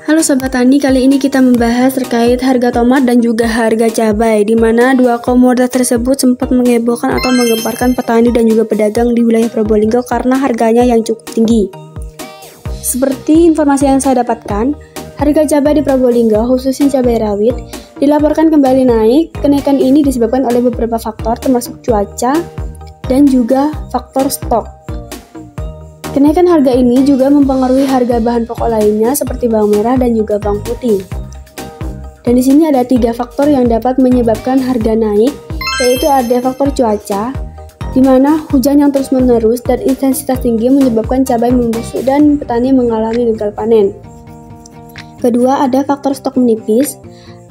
Halo Sobat Tani, kali ini kita membahas terkait harga tomat dan juga harga cabai, di mana dua komoditas tersebut sempat menghebohkan atau menggemparkan petani dan juga pedagang di wilayah Probolinggo karena harganya yang cukup tinggi. Seperti informasi yang saya dapatkan, harga cabai di Probolinggo, khususnya cabai rawit, dilaporkan kembali naik. Kenaikan ini disebabkan oleh beberapa faktor termasuk cuaca dan juga faktor stok. Kenaikan harga ini juga mempengaruhi harga bahan pokok lainnya seperti bawang merah dan juga bawang putih. Dan di sini ada 3 faktor yang dapat menyebabkan harga naik, yaitu ada faktor cuaca, di mana hujan yang terus-menerus dan intensitas tinggi menyebabkan cabai membusuk dan petani mengalami gagal panen. Kedua, ada faktor stok menipis,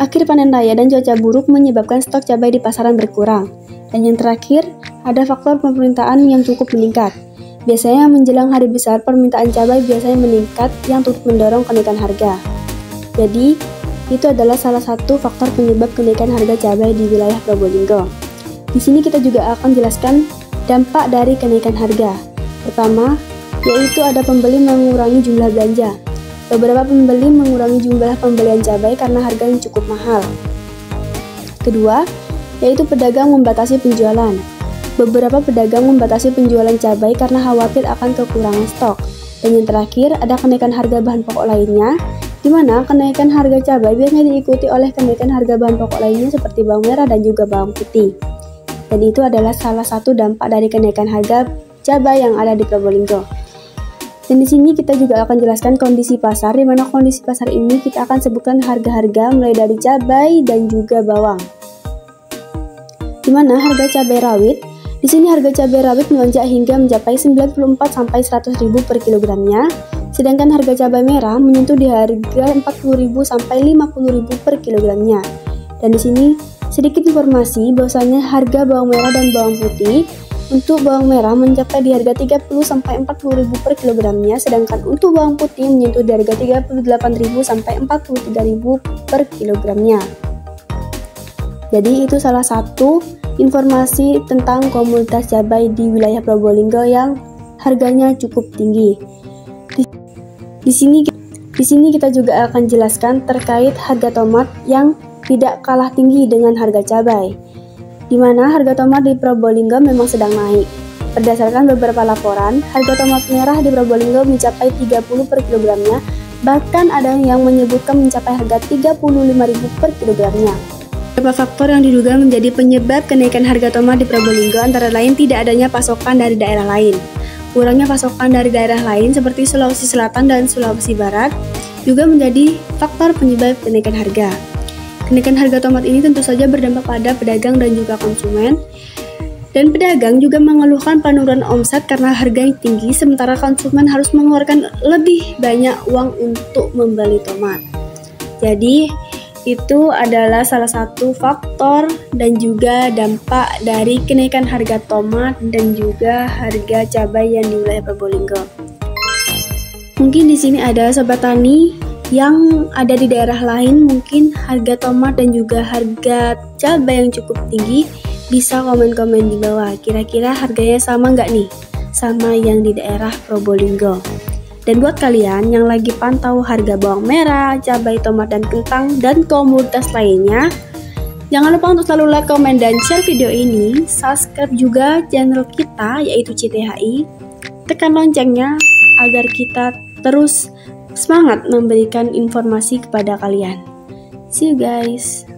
akhir panen raya dan cuaca buruk menyebabkan stok cabai di pasaran berkurang. Dan yang terakhir, ada faktor pemerintahan yang cukup meningkat. Biasanya menjelang hari besar, permintaan cabai biasanya meningkat yang turut mendorong kenaikan harga. Jadi, itu adalah salah satu faktor penyebab kenaikan harga cabai di wilayah Probolinggo. Di sini kita juga akan jelaskan dampak dari kenaikan harga. Pertama, yaitu ada pembeli mengurangi jumlah belanja. Beberapa pembeli mengurangi jumlah pembelian cabai karena harga yang cukup mahal. Kedua, yaitu pedagang membatasi penjualan. Beberapa pedagang membatasi penjualan cabai karena khawatir akan kekurangan stok. Dan yang terakhir, ada kenaikan harga bahan pokok lainnya, di mana kenaikan harga cabai biasanya diikuti oleh kenaikan harga bahan pokok lainnya seperti bawang merah dan juga bawang putih. Dan itu adalah salah satu dampak dari kenaikan harga cabai yang ada di Probolinggo. Dan di sini kita juga akan jelaskan kondisi pasar, di mana kondisi pasar ini kita akan sebutkan harga-harga mulai dari cabai dan juga bawang. Di mana harga cabai rawit, di sini harga cabai rawit melonjak hingga mencapai 94 sampai 100.000 per kilogramnya, sedangkan harga cabai merah menyentuh di harga 40.000 sampai 50.000 per kilogramnya. Dan di sini sedikit informasi bahwasanya harga bawang merah dan bawang putih, untuk bawang merah mencapai di harga 30 sampai 40.000 per kilogramnya, sedangkan untuk bawang putih menyentuh di harga 38.000 sampai 43.000 per kilogramnya. Jadi itu salah satu informasi tentang komoditas cabai di wilayah Probolinggo yang harganya cukup tinggi. Di sini kita juga akan jelaskan terkait harga tomat yang tidak kalah tinggi dengan harga cabai, di mana harga tomat di Probolinggo memang sedang naik. Berdasarkan beberapa laporan, harga tomat merah di Probolinggo mencapai 30 per kilogramnya, bahkan ada yang menyebutkan mencapai harga 35.000 per kilogramnya. Beberapa faktor yang diduga menjadi penyebab kenaikan harga tomat di Probolinggo antara lain tidak adanya pasokan dari daerah lain. Kurangnya pasokan dari daerah lain seperti Sulawesi Selatan dan Sulawesi Barat juga menjadi faktor penyebab kenaikan harga. Kenaikan harga tomat ini tentu saja berdampak pada pedagang dan juga konsumen. Dan pedagang juga mengeluhkan penurunan omset karena harga yang tinggi, sementara konsumen harus mengeluarkan lebih banyak uang untuk membeli tomat. Jadi, itu adalah salah satu faktor dan juga dampak dari kenaikan harga tomat dan juga harga cabai yang di wilayah Probolinggo. Mungkin di sini ada sobat tani yang ada di daerah lain, mungkin harga tomat dan juga harga cabai yang cukup tinggi, bisa komen-komen di bawah. Kira-kira harganya sama nggak nih sama yang di daerah Probolinggo? Dan buat kalian yang lagi pantau harga bawang merah, cabai, tomat, dan kentang, dan komoditas lainnya, jangan lupa untuk selalu like, komen, dan share video ini. Subscribe juga channel kita yaitu CTHI. Tekan loncengnya agar kita terus semangat memberikan informasi kepada kalian. See you guys.